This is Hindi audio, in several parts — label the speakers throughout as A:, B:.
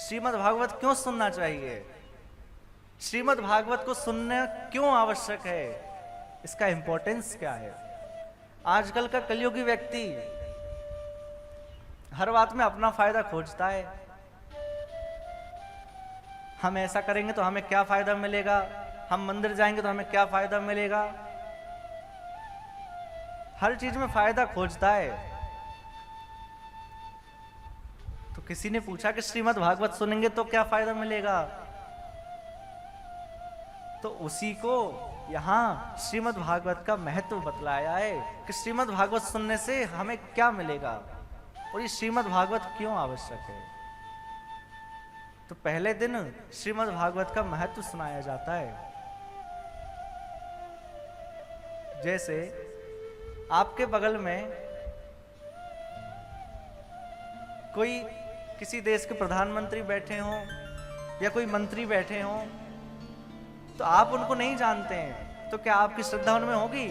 A: श्रीमद् भागवत क्यों सुनना चाहिए, श्रीमद् भागवत को सुनना क्यों आवश्यक है, इसका इंपॉर्टेंस क्या है। आजकल का कलियुगी व्यक्ति हर बात में अपना फायदा खोजता है। हम ऐसा करेंगे तो हमें क्या फायदा मिलेगा, हम मंदिर जाएंगे तो हमें क्या फायदा मिलेगा, हर चीज में फायदा खोजता है। तो किसी ने पूछा कि श्रीमद् भागवत सुनेंगे तो क्या फायदा मिलेगा, तो उसी को यहां श्रीमद् भागवत का महत्व बतलाया है कि श्रीमद् भागवत सुनने से हमें क्या मिलेगा और ये श्रीमद् भागवत क्यों आवश्यक है। तो पहले दिन श्रीमद् भागवत का महत्व सुनाया जाता है। जैसे आपके बगल में कोई किसी देश के प्रधानमंत्री बैठे हों या कोई मंत्री बैठे हों, तो आप उनको नहीं जानते हैं, तो क्या आपकी श्रद्धा उनमें होगी?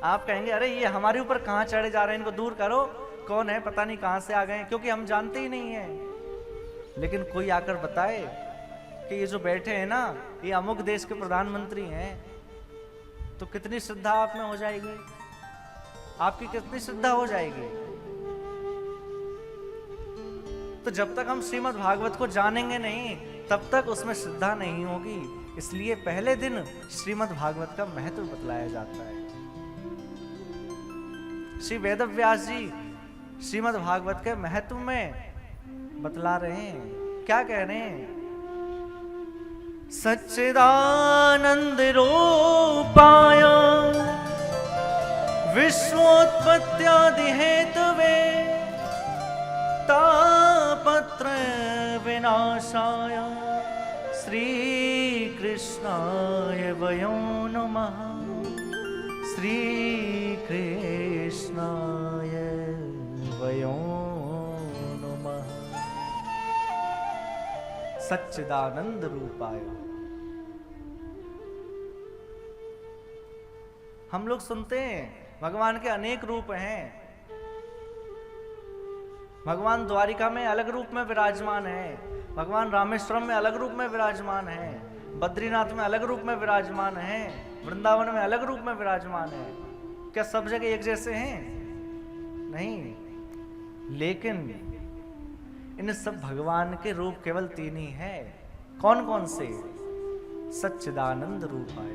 A: आप कहेंगे अरे ये हमारे ऊपर कहां चढ़े जा रहे हैं, इनको दूर करो, कौन है पता नहीं कहां से आ गए, क्योंकि हम जानते ही नहीं है। लेकिन कोई आकर बताए कि ये जो बैठे हैं ना, ये अमुक देश के प्रधानमंत्री हैं, तो कितनी श्रद्धा आप में हो जाएगी, आपकी कितनी श्रद्धा हो जाएगी। तो जब तक हम श्रीमद् भागवत को जानेंगे नहीं, तब तक उसमें श्रद्धा नहीं होगी। इसलिए पहले दिन श्रीमद् भागवत का महत्व बतलाया जाता है। श्री वेदव्यास जी श्रीमद् भागवत के महत्व में बतला रहे हैं। क्या कह रहे हैं? सच्चिदानंद रूपाय विश्वोत्पत्त्यादि हेतवे तापत्र विनाशाय श्री कृष्णाय वयं नमः, श्री कृष्णाय वयं नमः। सच्चिदानंद रूपाय। हम लोग सुनते हैं भगवान के अनेक रूप हैं। भगवान द्वारिका में अलग रूप में विराजमान है, भगवान रामेश्वरम में अलग रूप में विराजमान है, बद्रीनाथ में अलग रूप में विराजमान है, वृंदावन में अलग रूप में विराजमान है। क्या सब जगह एक जैसे हैं? नहीं। लेकिन इन सब भगवान के रूप केवल तीन ही हैं। कौन कौन से? सच्चिदानंद रूपाय।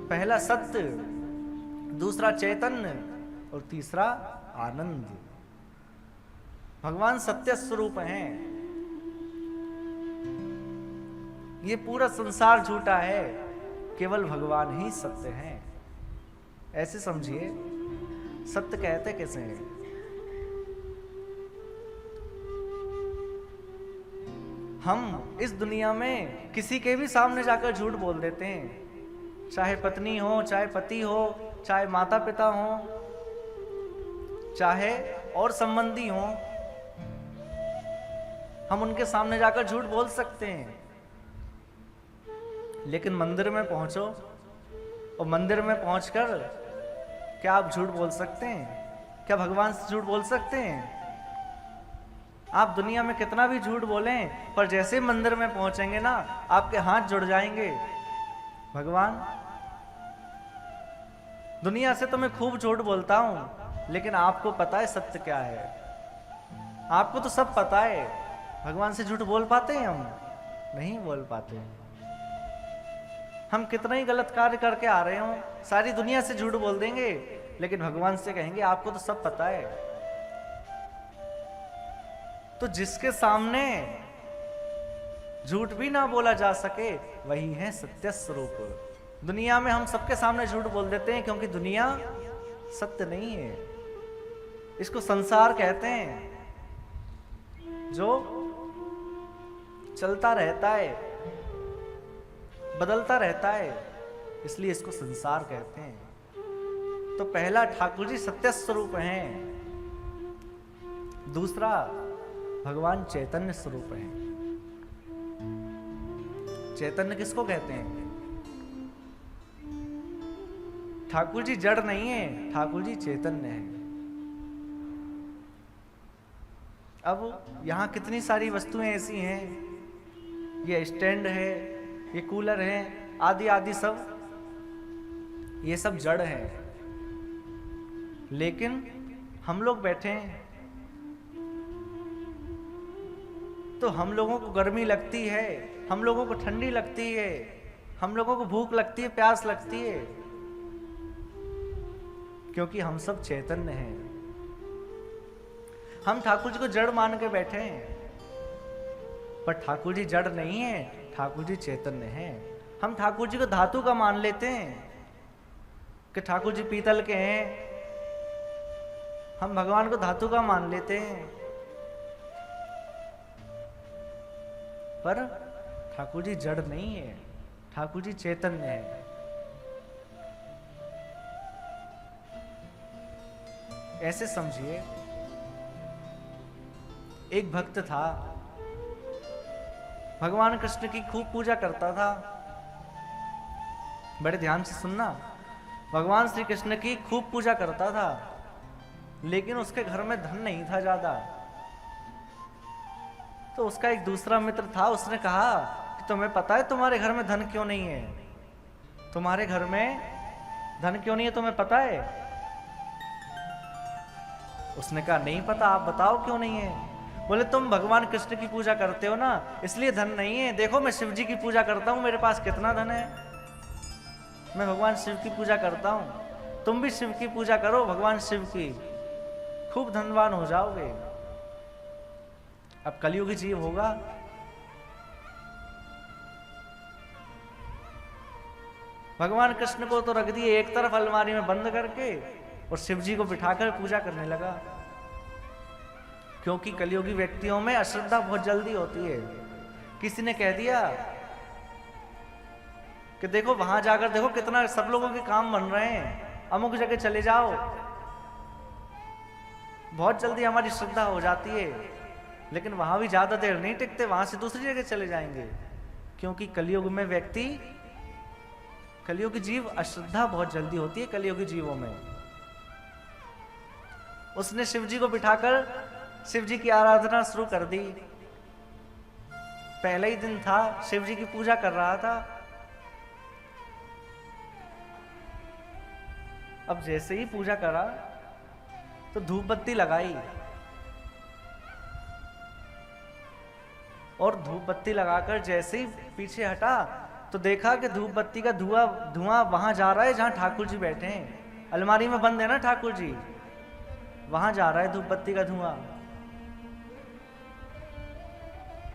A: पहला सत्य, दूसरा चैतन्य और तीसरा आनंद। भगवान सत्य स्वरूप हैं। ये पूरा संसार झूठा है, केवल भगवान ही सत्य हैं। ऐसे समझिए। सत्य कहते कैसे हैं? हम इस दुनिया में किसी के भी सामने जाकर झूठ बोल देते हैं, चाहे पत्नी हो, चाहे पति हो, चाहे माता पिता हो, चाहे और संबंधी हो, हम उनके सामने जाकर झूठ बोल सकते हैं। लेकिन मंदिर में पहुंचो और मंदिर में पहुंचकर क्या आप झूठ बोल सकते हैं? क्या भगवान से झूठ बोल सकते हैं? आप दुनिया में कितना भी झूठ बोलें, पर जैसे मंदिर में पहुंचेंगे ना, आपके हाथ जुड़ जाएंगे। भगवान, दुनिया से तो मैं खूब झूठ बोलता हूं, लेकिन आपको पता है सत्य क्या है? आपको तो सब पता है। भगवान से झूठ बोल पाते हैं हम? नहीं बोल पाते। हम कितना ही गलत कार्य करके आ रहे हो, सारी दुनिया से झूठ बोल देंगे, लेकिन भगवान से कहेंगे आपको तो सब पता है। तो जिसके सामने झूठ भी ना बोला जा सके, वही है सत्य स्वरूप। दुनिया में हम सबके सामने झूठ बोल देते हैं, क्योंकि दुनिया सत्य नहीं है। इसको संसार कहते हैं, जो चलता रहता है, बदलता रहता है, इसलिए इसको संसार कहते हैं। तो पहला, ठाकुर जी सत्य स्वरूप हैं। दूसरा, भगवान चैतन्य स्वरूप हैं। चैतन्य किसको कहते हैं? ठाकुर जी जड़ नहीं है, ठाकुर जी चैतन्य है। अब यहाँ कितनी सारी वस्तुएं ऐसी हैं, ये स्टैंड है, ये कूलर है, आदि आदि सब, ये सब जड़ है। लेकिन हम लोग बैठे हैं तो हम लोगों को गर्मी लगती है, हम लोगों को ठंडी लगती है, हम लोगों को भूख लगती है, प्यास लगती है, क्योंकि हम सब चैतन्य हैं। हम ठाकुर जी को जड़ मान के बैठे हैं, पर ठाकुर जी जड़ नहीं है, ठाकुर जी चैतन्य हैं। हम ठाकुर जी को धातु का मान लेते हैं कि ठाकुर जी पीतल के हैं, हम भगवान को धातु का मान लेते हैं, पर ठाकुर जी जड़ नहीं है, ठाकुर जी चैतन्य है। ऐसे समझिए, एक भक्त था, भगवान कृष्ण की खूब पूजा करता था। बड़े ध्यान से सुनना, भगवान श्री कृष्ण की खूब पूजा करता था, लेकिन उसके घर में धन नहीं था ज्यादा। तो उसका एक दूसरा मित्र था, उसने कहा कि तुम्हें पता है तुम्हारे घर में धन क्यों नहीं है? तुम्हारे घर में धन क्यों नहीं है, तुम्हें पता है? उसने कहा नहीं पता, आप बताओ क्यों नहीं है। बोले तुम भगवान कृष्ण की पूजा करते हो ना, इसलिए धन नहीं है। देखो मैं शिव जी की पूजा करता हूं, मेरे पास कितना धन है। मैं भगवान शिव की पूजा करता हूं, तुम भी शिव की पूजा करो, भगवान शिव की, खूब धनवान हो जाओगे। अब कलयुगी जीव होगा, भगवान कृष्ण को तो रख दिए एक तरफ अलमारी में बंद करके, और शिव जी को बिठाकर पूजा करने लगा। क्योंकि कलयुगी व्यक्तियों में अश्रद्धा बहुत जल्दी होती है। किसी ने कह दिया कि देखो वहां जाकर देखो कितना सब लोगों के काम बन रहे हैं, अमुक जगह चले जाओ, बहुत जल्दी हमारी श्रद्धा हो जाती है। लेकिन वहां भी ज्यादा देर नहीं टिकते, वहां से दूसरी जगह चले जाएंगे। क्योंकि कलयुग में व्यक्ति, कलयुगी जीव, अश्रद्धा बहुत जल्दी होती है कलयुगी जीवों में। उसने शिव जी को बिठाकर शिव जी की आराधना शुरू कर दी। पहला ही दिन था, शिव जी की पूजा कर रहा था। अब जैसे ही पूजा करा तो धूप बत्ती लगाई, और धूप बत्ती लगाकर जैसे ही पीछे हटा तो देखा कि धूप बत्ती का धुआं वहां जा रहा है जहां ठाकुर जी बैठे हैं। अलमारी में बंद है ना ठाकुर जी, वहां जा रहा है धूप बत्ती का धुआं।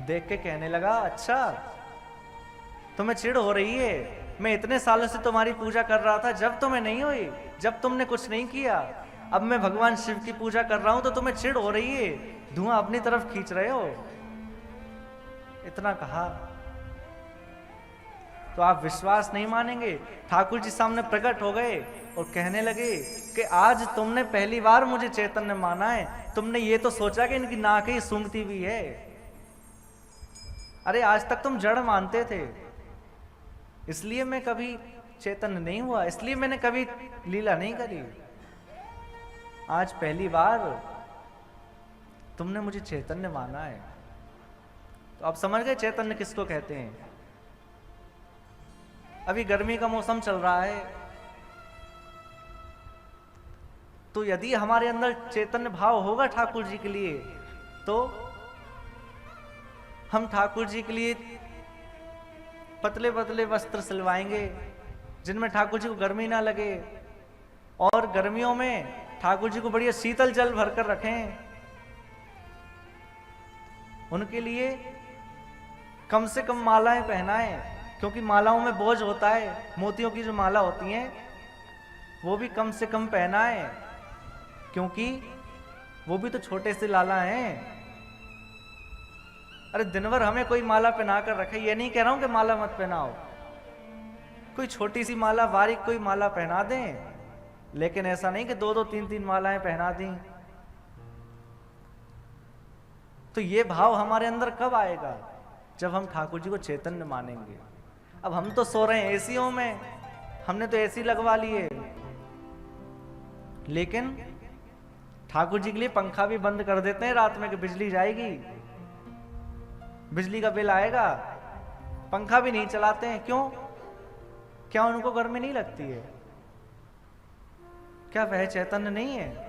A: देख के कहने लगा, अच्छा तुम्हें चिढ़ हो रही है, मैं इतने सालों से तुम्हारी पूजा कर रहा था, जब तुम्हें नहीं हुई, जब तुमने कुछ नहीं किया। अब मैं भगवान शिव की पूजा कर रहा हूं तो तुम्हें चिढ़ हो रही है, धुआं अपनी तरफ खींच रहे हो। इतना कहा तो आप विश्वास नहीं मानेंगे, ठाकुर जी सामने प्रकट हो गए और कहने लगे कि आज तुमने पहली बार मुझे चैतन्य माना है। तुमने ये तो सोचा कि इनकी नाक ही सूंघती भी है। अरे आज तक तुम जड़ मानते थे, इसलिए मैं कभी चैतन्य नहीं हुआ, इसलिए मैंने कभी लीला नहीं करी। आज पहली बार तुमने मुझे चैतन्य माना है। तो अब समझ गए चैतन्य किसको कहते हैं। अभी गर्मी का मौसम चल रहा है, तो यदि हमारे अंदर चैतन्य भाव होगा ठाकुर जी के लिए, तो हम ठाकुर जी के लिए पतले पतले वस्त्र सिलवाएंगे जिनमें ठाकुर जी को गर्मी ना लगे, और गर्मियों में ठाकुर जी को बढ़िया शीतल जल भरकर रखें। उनके लिए कम से कम मालाएं पहनाएं, क्योंकि मालाओं में बोझ होता है। मोतियों की जो माला होती हैं वो भी कम से कम पहनाएं, क्योंकि वो भी तो छोटे से लाला हैं। अरे दिन भर हमें कोई माला पहना कर रखे, ये नहीं कह रहा हूं कि माला मत पहनाओ, कोई छोटी सी माला, बारीक कोई माला पहना दें, लेकिन ऐसा नहीं कि दो दो तीन तीन मालाएं पहना दी। तो ये भाव हमारे अंदर कब आएगा? जब हम ठाकुर जी को चैतन्य मानेंगे। अब हम तो सो रहे हैं एसीओं में, हमने तो एसी लगवा लिए, लेकिन ठाकुर जी के लिए पंखा भी बंद कर देते हैं रात में कि बिजली जाएगी, बिजली का बिल आएगा, पंखा भी नहीं चलाते हैं। क्यों? क्या उनको गर्मी नहीं लगती है? क्या वह चैतन्य नहीं है?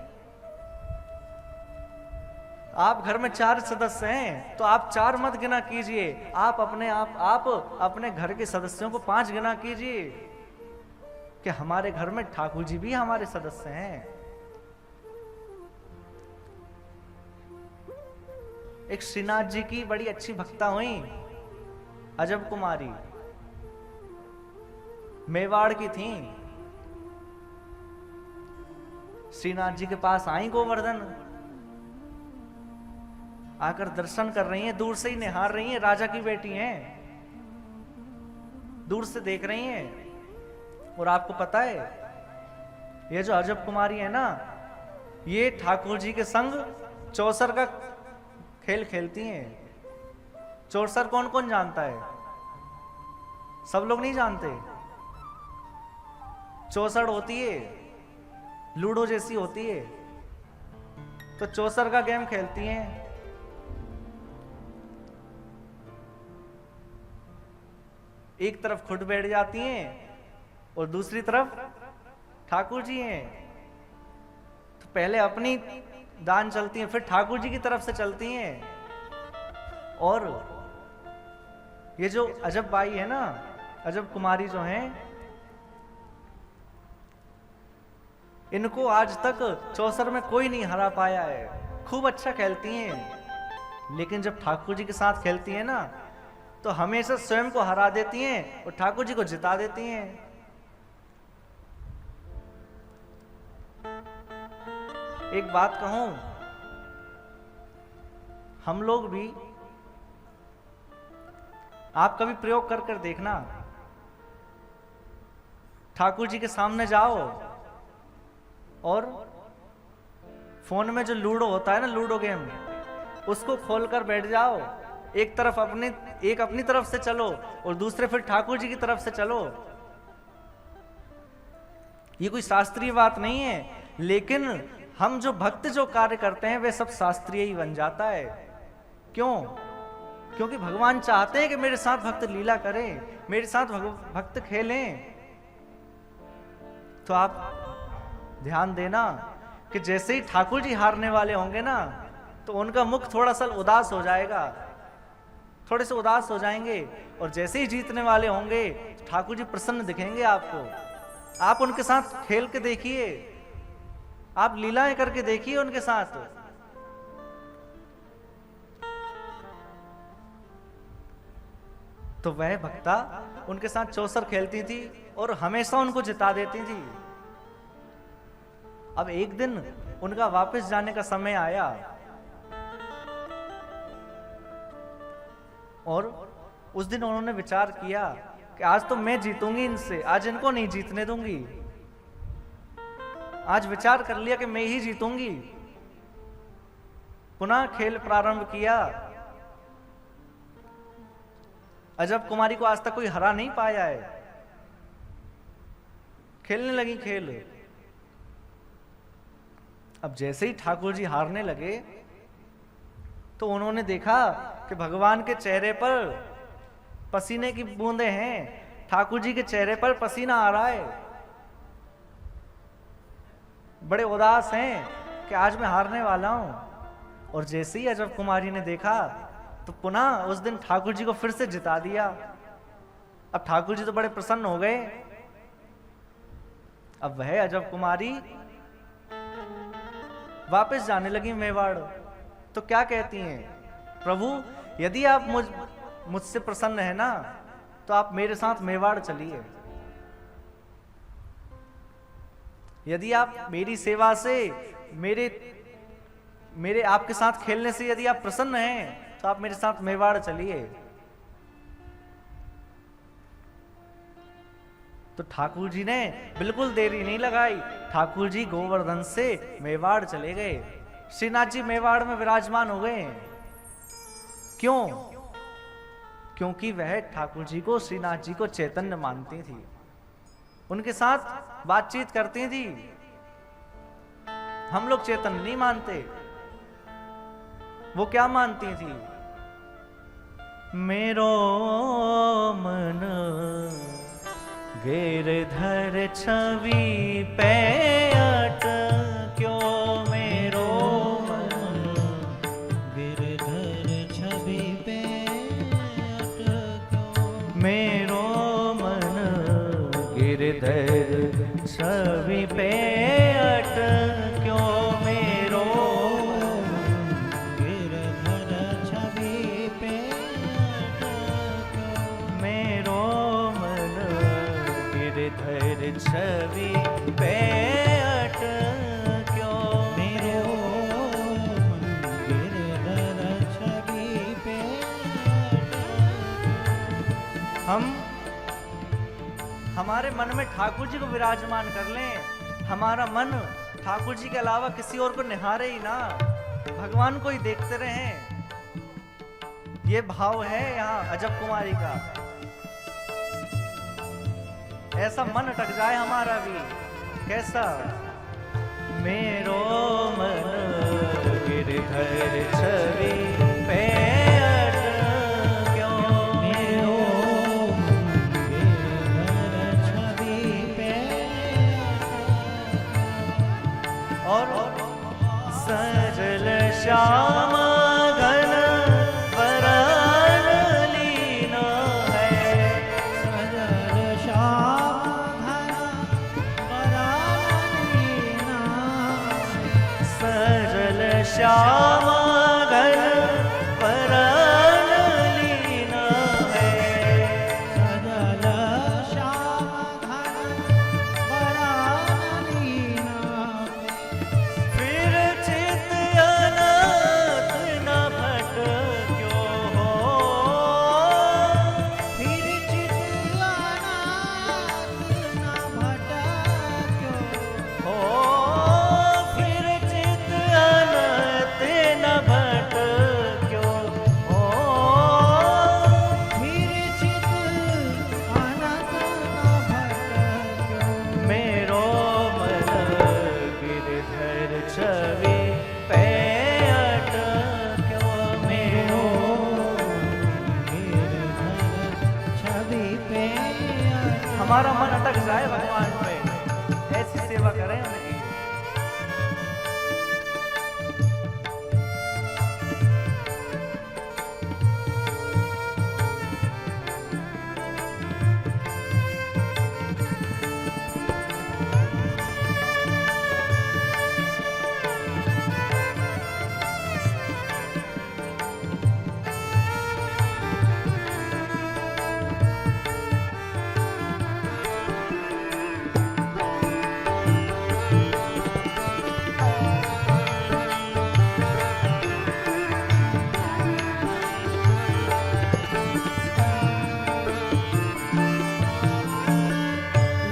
A: आप घर में 4 सदस्य हैं तो आप 4 मत गिना कीजिए, आप अपने घर के सदस्यों को 5 गिना कीजिए कि हमारे घर में ठाकुर जी भी हमारे सदस्य हैं। एक श्रीनाथ जी की बड़ी अच्छी भक्ता हुई, अजब कुमारी, मेवाड़ की थी। श्रीनाथ जी के पास आई गोवर्धन, आकर दर्शन कर रही हैं, दूर से ही निहार रही हैं, राजा की बेटी हैं, दूर से देख रही हैं। और आपको पता है ये जो अजब कुमारी है ना, ये ठाकुर जी के संग चौसर का खेल खेलती हैं। चौसर कौन कौन जानता है? सब लोग नहीं जानते। चौसर होती है, लूडो जैसी होती है, तो चौसर का गेम खेलती हैं। एक तरफ खुद बैठ जाती हैं और दूसरी तरफ ठाकुर जी हैं। तो पहले अपनी दान चलती हैं, फिर ठाकुर जी की तरफ से चलती हैं। और ये जो अजब बाई है ना, अजब कुमारी जो हैं, इनको आज तक चौसर में कोई नहीं हरा पाया है। खूब अच्छा खेलती हैं, लेकिन जब ठाकुर जी के साथ खेलती हैं ना, तो हमेशा स्वयं को हरा देती हैं और ठाकुर जी को जिता देती हैं। एक बात कहूं, हम लोग भी, आप कभी प्रयोग कर कर देखना, ठाकुर जी के सामने जाओ और फोन में जो लूडो होता है ना, लूडो गेम, उसको खोलकर बैठ जाओ। एक अपनी तरफ से चलो और दूसरे फिर ठाकुर जी की तरफ से चलो। ये कोई शास्त्रीय बात नहीं है, लेकिन हम जो भक्त जो कार्य करते हैं वे सब शास्त्रीय ही बन जाता है। क्यों? क्योंकि भगवान चाहते हैं कि मेरे साथ भक्त लीला करें, मेरे साथ भक्त खेलें। तो आप ध्यान देना कि जैसे ही ठाकुर जी हारने वाले होंगे ना, तो उनका मुख थोड़ा सा उदास हो जाएगा, थोड़े से उदास हो जाएंगे। और जैसे ही जीतने वाले होंगे तो ठाकुर जी प्रसन्न दिखेंगे आपको। आप उनके साथ खेल के देखिए, आप लीलाएं करके देखिए उनके साथ। तो वह भक्ता उनके साथ चौसर खेलती थी और हमेशा उनको जिता देती थी। अब एक दिन उनका वापस जाने का समय आया और उस दिन उन्होंने विचार किया कि आज तो मैं जीतूंगी इनसे, आज इनको नहीं जीतने दूंगी। आज विचार कर लिया कि मैं ही जीतूंगी। पुनः खेल प्रारंभ किया। अजब कुमारी को आज तक कोई हरा नहीं पाया है। खेलने लगी खेल। अब जैसे ही ठाकुर जी हारने लगे तो उन्होंने देखा कि भगवान के चेहरे पर पसीने की बूंदें हैं, ठाकुर जी के चेहरे पर पसीना आ रहा है, बड़े उदास हैं कि आज मैं हारने वाला हूं। और जैसे ही अजब कुमारी ने देखा तो पुनः उस दिन ठाकुर जी को फिर से जिता दिया। अब ठाकुर जी तो बड़े प्रसन्न हो गए। अब वह अजब कुमारी वापस जाने लगी मेवाड़। तो क्या कहती हैं, प्रभु यदि आप मुझसे प्रसन्न है ना, तो आप मेरे साथ मेवाड़ चलिए। यदि आप मेरी सेवा से, मेरे आपके साथ खेलने से यदि आप प्रसन्न हैं, तो आप मेरे साथ मेवाड़ चलिए। तो ठाकुर जी ने बिल्कुल देरी नहीं लगाई, ठाकुर जी गोवर्धन से मेवाड़ चले गए। श्रीनाथ जी मेवाड़ में विराजमान हो गए। क्यों? क्योंकि वह ठाकुर जी को, श्रीनाथ जी को चैतन्य मानती थी, उनके साथ बातचीत करती थी। हम लोग चैतन्य नहीं मानते। वो क्या मानती थी? मेरो मन गिरधर छवि पे अटक्यो, मेरो मन
B: गिरधर छवि पे अटक्यो,
A: मेरो मन गिरधर छवि पे अटक्यो, मेरो
B: गिरधर छवि पे अटक्यो,
A: मेरो मन गिरधर छवि पे अटक्यो,
B: मेरो मन गिरधर छवि पे
A: हम हमारे मन में ठाकुर जी को विराजमान कर लें, हमारा मन ठाकुर जी के अलावा किसी और को निहारे ही ना, भगवान को ही देखते रहें। ये भाव है यहाँ अजब कुमारी का। ऐसा मन अटक जाए हमारा भी। कैसा? मेरो मन गिरधर छवि पे अटक्यो, मेरो और सजल श्याम घन वरण लीना है,
B: सजल श्याम घन वरण लीना,
A: सजल श्याम घन वरण लीना है,
B: सजल श्याम घन वरण लीना,
A: फिर चित अनंत न भटक्यो हो,
B: फिर चित अनंत न भटक्यो,
A: हो फिर चित अनंत न भटक्यो, हो
B: फिर चित अनंत न भटक्यो,
A: मेरो मन गिरधर छवि पे अटक्यो, मेरो
B: गिरधर छवि पे
A: हमारा मन अटक जाए भगवान पे, ऐसी सेवा करें उनकी।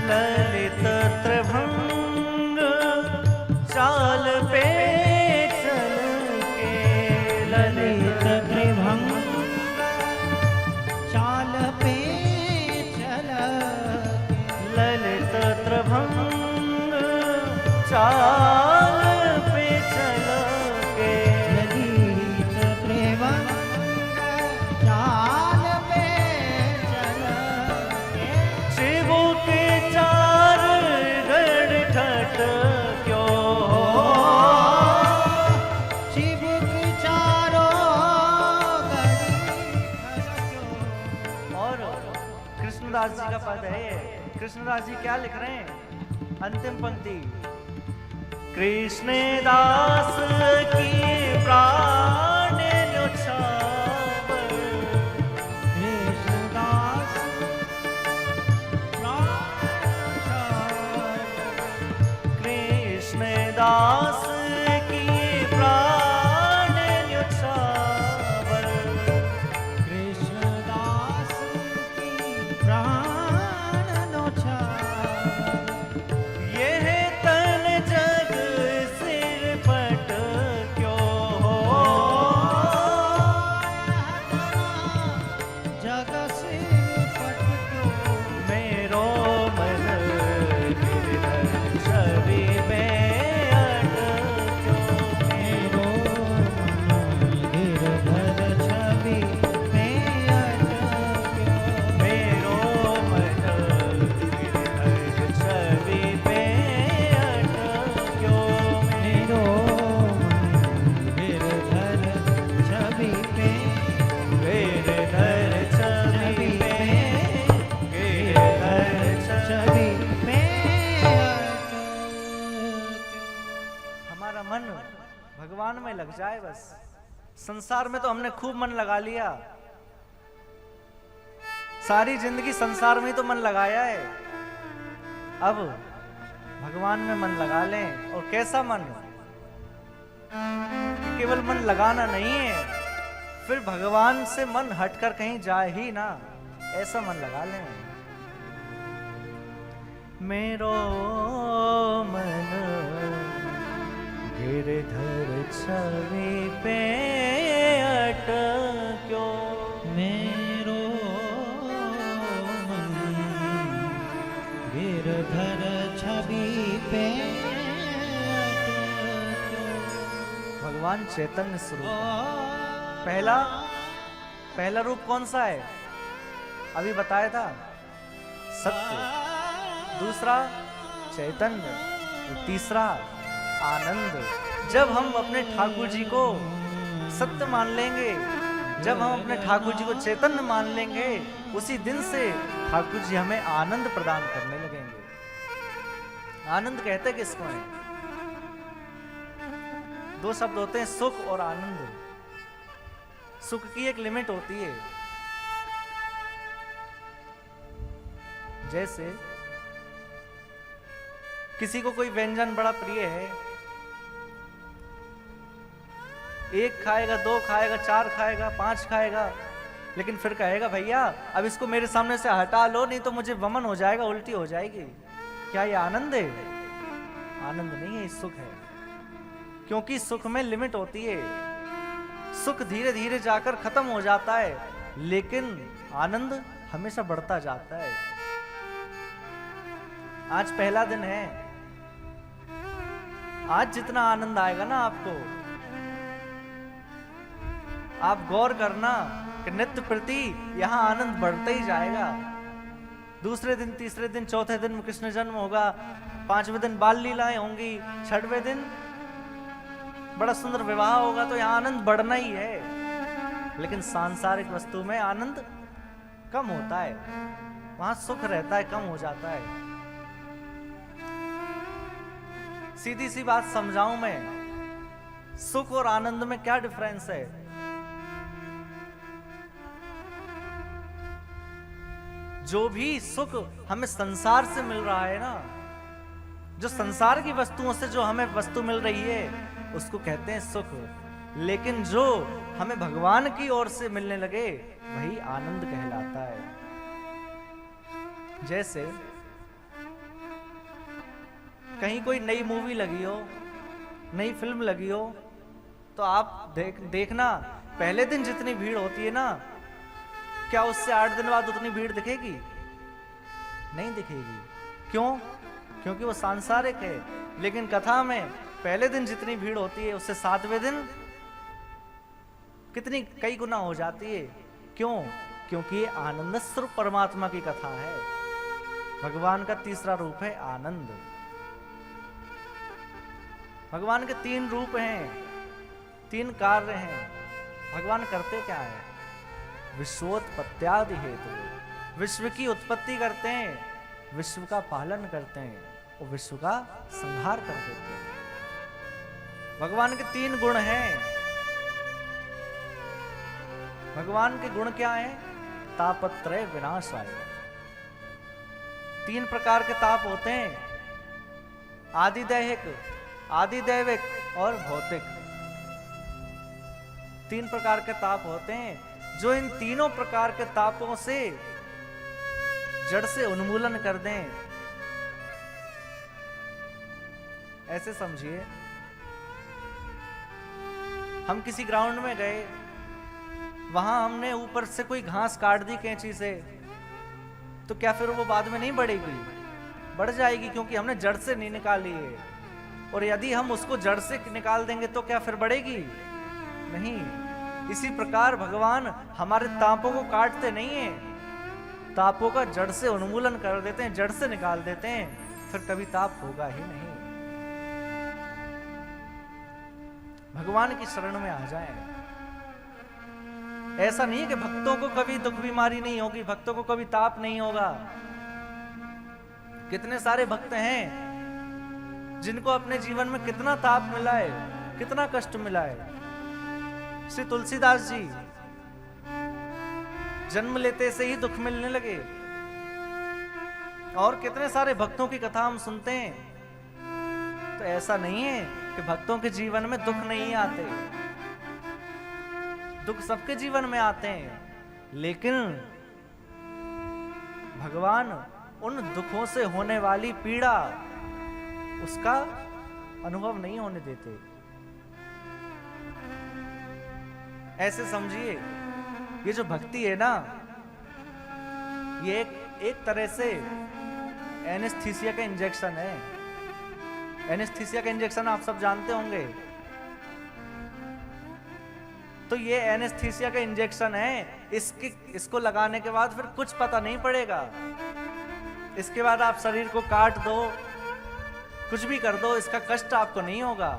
A: ललित त्रिभंग चाल पे चल के,
B: ललित त्रिभंग चाल पे चल
A: ललित त्रिभंग चाल पे चल के,
B: ललित त्रिभंग चाल पे चल
A: शिवो के चार गढ़ ठट क्यों हो,
B: शिव की चारों
A: और कृष्णदास जी का पद है। कृष्णदास जी क्या लिख रहे हैं? अंतिम पंक्ति, कृष्णदास की प्राण न्योछावर,
B: कृष्णदास
A: कृष्णदास की प्राण न्योछावर,
B: कृष्णदास की प्राण नौछावर,
A: यह तन जग सिर पट क्यों हो, जाए बस। संसार में तो हमने खूब मन लगा लिया, सारी जिंदगी संसार में ही तो मन लगाया है। अब भगवान में मन लगा लें। और कैसा मन? केवल मन लगाना नहीं है, फिर भगवान से मन हटकर कहीं जाए ही ना, ऐसा मन लगा लें। मेरो मन गिरधर छवि पे अटक्यो,
B: मेरो मन गिरधर छवि पे
A: भगवान चैतन्य स्वरूप। पहला रूप कौन सा है? अभी बताया था, सत्य। दूसरा चैतन्य, तीसरा आनंद। जब हम अपने ठाकुर जी को सत्य मान लेंगे, जब हम अपने ठाकुर जी को चैतन्य मान लेंगे, उसी दिन से ठाकुर जी हमें आनंद प्रदान करने लगेंगे। आनंद कहते किसको है? दो शब्द होते हैं, सुख और आनंद। सुख की एक लिमिट होती है। जैसे किसी को कोई व्यंजन बड़ा प्रिय है, एक खाएगा, दो खाएगा, चार खाएगा, पांच खाएगा, लेकिन फिर कहेगा भैया अब इसको मेरे सामने से हटा लो, नहीं तो मुझे वमन हो जाएगा, उल्टी हो जाएगी। क्या ये आनंद है? आनंद नहीं है, सुख है। क्योंकि सुख में लिमिट होती है। सुख धीरे धीरे जाकर खत्म हो जाता है, लेकिन आनंद हमेशा बढ़ता जाता है। आज पहला दिन है, आज जितना आनंद आएगा ना आपको, आप गौर करना कि नित्य प्रति यहां आनंद बढ़ता ही जाएगा। दूसरे दिन, तीसरे दिन, चौथे दिन कृष्ण जन्म होगा, पांचवें दिन बाल लीलाएं होंगी, छठवें दिन बड़ा सुंदर विवाह होगा, तो यहां आनंद बढ़ना ही है। लेकिन सांसारिक वस्तु में आनंद कम होता है, वहां सुख रहता है, कम हो जाता है। सीधी सी बात समझाऊं मैं, सुख और आनंद में क्या डिफरेंस है? जो भी सुख हमें संसार से मिल रहा है ना, जो संसार की वस्तुओं से जो हमें वस्तु मिल रही है, उसको कहते हैं सुख। लेकिन जो हमें भगवान की ओर से मिलने लगे, वही आनंद कहलाता है। जैसे कहीं कोई नई मूवी लगी हो, नई फिल्म लगी हो, तो आप देखना पहले दिन जितनी भीड़ होती है ना, क्या उससे 8 दिन बाद उतनी भीड़ दिखेगी? नहीं दिखेगी। क्यों? क्योंकि वो सांसारिक है। लेकिन कथा में पहले दिन जितनी भीड़ होती है, उससे 7वें दिन कितनी कई गुना हो जाती है। क्यों? क्योंकि ये आनंद स्वरूप परमात्मा की कथा है। भगवान का तीसरा रूप है आनंद। भगवान के 3 रूप हैं, 3 कार्य हैं। भगवान करते क्या है? विश्वोत्पत्त्यादि हेतु, विश्व की उत्पत्ति करते हैं, विश्व का पालन करते हैं और विश्व का संहार कर देते हैं। भगवान के 3 गुण हैं। भगवान के गुण क्या हैं? तापत्रय विनाशाय। 3 प्रकार के ताप होते हैं, आदिदैहिक, आदिदैविक और भौतिक। 3 प्रकार के ताप होते हैं। जो इन तीनों प्रकार के तापों से जड़ से उन्मूलन कर दें। ऐसे समझिए, हम किसी ग्राउंड में गए, वहां हमने ऊपर से कोई घास काट दी कैंची से, तो क्या फिर वो बाद में नहीं बढ़ेगी? बढ़ जाएगी, क्योंकि हमने जड़ से नहीं निकाली है। और यदि हम उसको जड़ से निकाल देंगे तो क्या फिर बढ़ेगी? नहीं। इसी प्रकार भगवान हमारे तापों को काटते नहीं हैं, तापों का जड़ से उन्मूलन कर देते हैं, जड़ से निकाल देते हैं, फिर कभी ताप होगा ही नहीं। भगवान की शरण में आ जाएं। ऐसा नहीं है कि भक्तों को कभी दुख बीमारी नहीं होगी, भक्तों को कभी ताप नहीं होगा। कितने सारे भक्त हैं जिनको अपने जीवन में कितना ताप मिला है, कितना कष्ट मिला है, श्री तुलसीदास जी जन्म लेते से ही दुख मिलने लगे, और कितने सारे भक्तों की कथा हम सुनते हैं। तो ऐसा नहीं है कि भक्तों के जीवन में दुख नहीं आते, दुख सबके जीवन में आते हैं, लेकिन भगवान उन दुखों से होने वाली पीड़ा उसका अनुभव नहीं होने देते। ऐसे समझिए, ये जो भक्ति है ना, ये एक तरह से एनेस्थीसिया का इंजेक्शन है। एनेस्थीसिया का इंजेक्शन आप सब जानते होंगे। तो ये एनेस्थीसिया का इंजेक्शन है, इसको लगाने के बाद फिर कुछ पता नहीं पड़ेगा। इसके बाद आप शरीर को काट दो, कुछ भी कर दो, इसका कष्ट आपको नहीं होगा।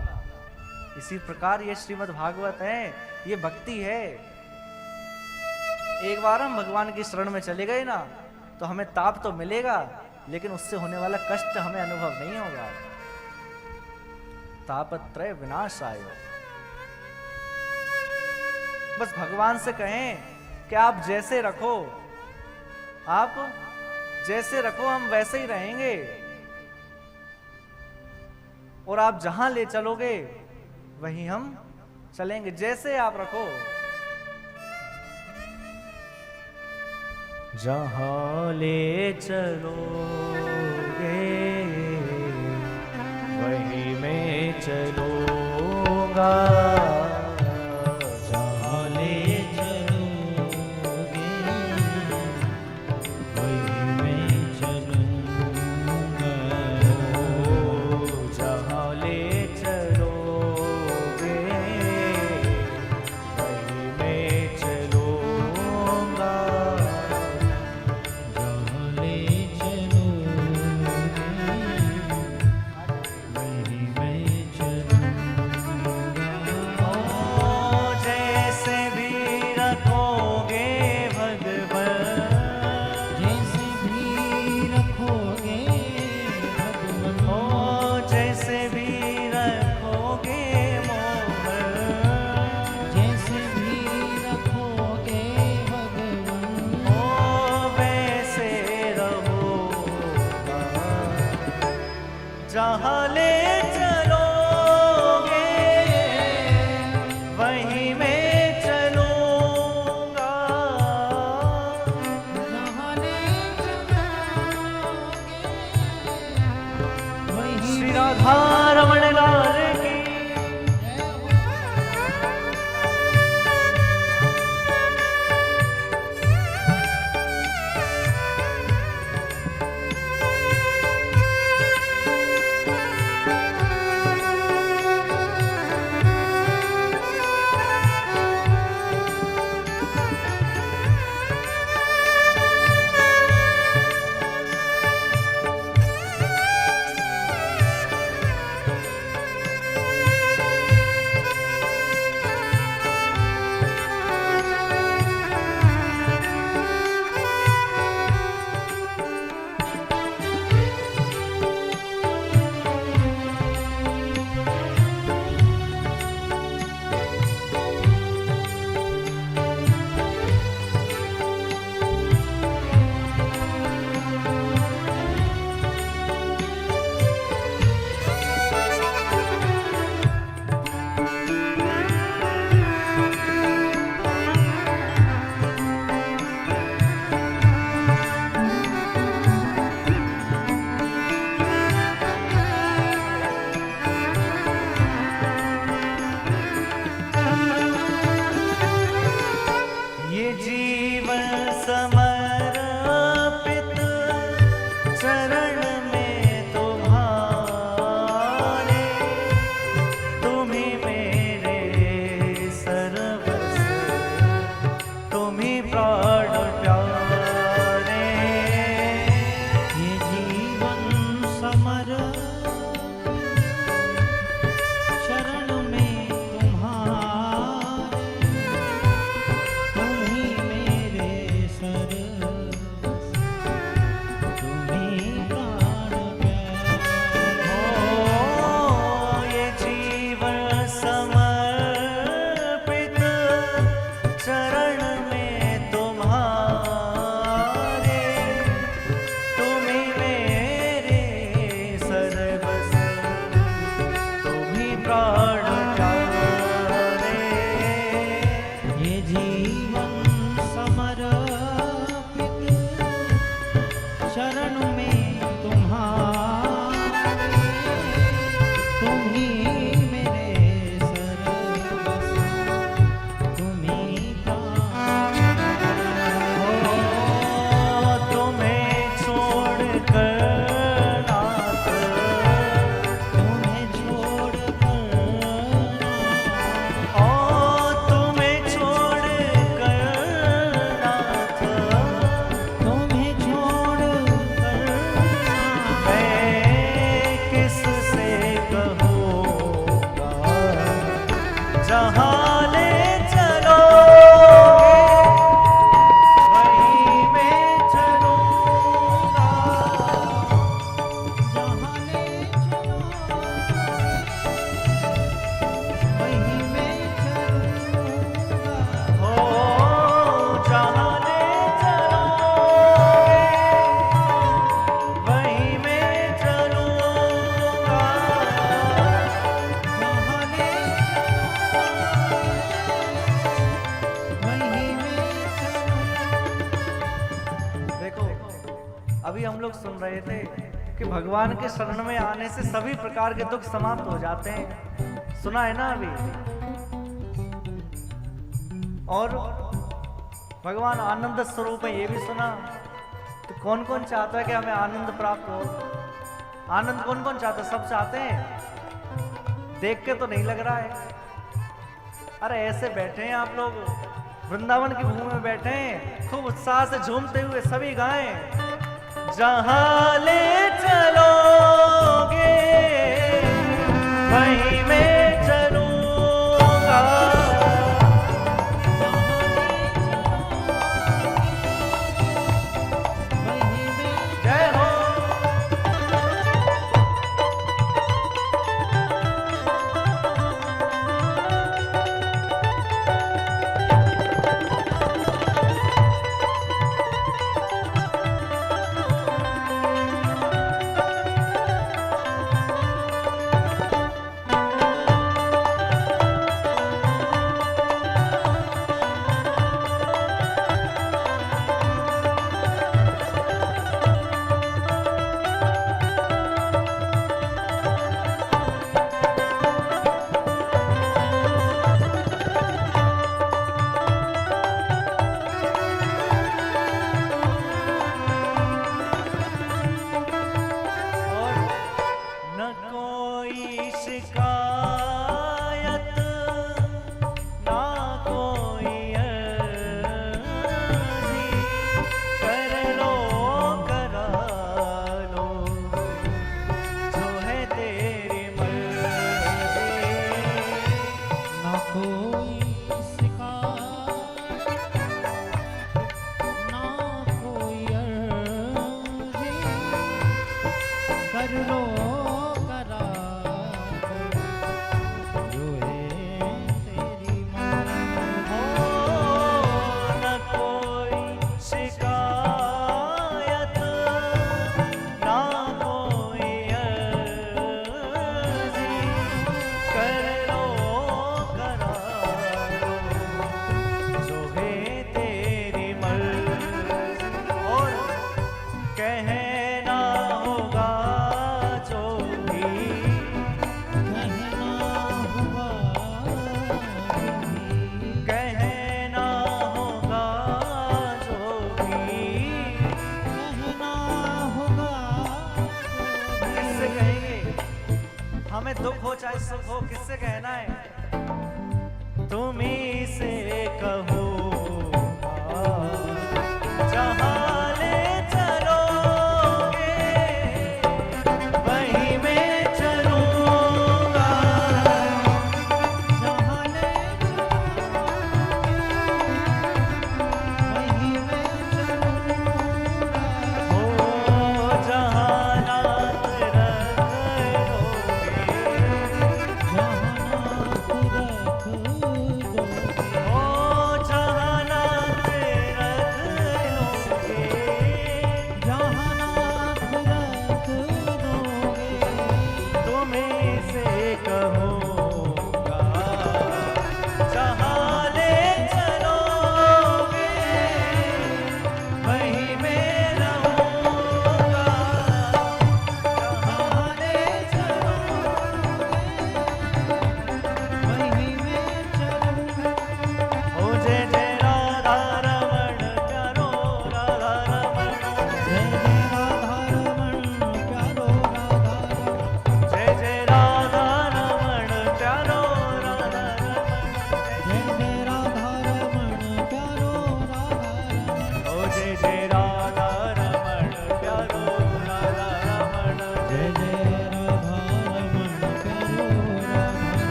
A: इसी प्रकार ये श्रीमद् भागवत है, ये भक्ति है। एक बार हम भगवान की शरण में चले गए ना, तो हमें ताप तो मिलेगा, लेकिन उससे होने वाला कष्ट हमें अनुभव नहीं होगा। तापत्रय विनाशाय। बस भगवान से कहें कि आप जैसे रखो, आप जैसे रखो, हम वैसे ही रहेंगे, और आप जहां ले चलोगे वहीं हम चलेंगे। जैसे आप रखो, जहां ले चलोगे वहीं मैं चलूंगा,
B: जहाँ ले चलोगे वहीं मैं चलूँगा,
A: जहां ले चलोगे वहीं मैं चलूंगा,
B: जहाँ ले चलोगे वहीं मैं चलूँगा। जीवन समर्पित शरण में तुम्हारे, तुम ही मेरे सर्वस्व, तुम ही प्राण।
A: ओ, तुम्हें छोड़कर नाथ,
B: तुम्हें छोड़कर
A: ओ तुम्हें छोड़कर नाथ,
B: तुम्हें छोड़कर
A: मैं किससे कहूँगा, जहाँ ले चलोगे वहीं मैं चलूँगा।
B: जहाँ ले चलो वहीं मैं चलूँगा।
A: हो जहाँ ले चलोगे वहीं मैं चलूँगा।
B: जहाँ ले वहीं मैं चलूँगा।
A: देखो, अभी हम लोग सुन रहे थे कि भगवान के शरण में आने से सभी प्रकार के दुख समाप्त हो जाते हैं। सुना है ना अभी? और भगवान आनंद स्वरूप है, ये भी सुना। तो कौन कौन चाहता है कि हमें आनंद प्राप्त हो? आनंद कौन कौन चाहता है? सब चाहते हैं। देख के तो नहीं लग रहा है। अरे ऐसे बैठे हैं आप लोग, वृंदावन की भूमि में बैठे हैं, खूब उत्साह से झूमते हुए सभी गाएं, जहां ले चलोगे वहीं मैं चलूंगा। जय हो। और न कोई शिकायत, ना कोई अर्जी, कर लो करा लो जो है तेरी मर्जी।
B: ना कोई शिकायत, ना कोई अर्जी, कर लो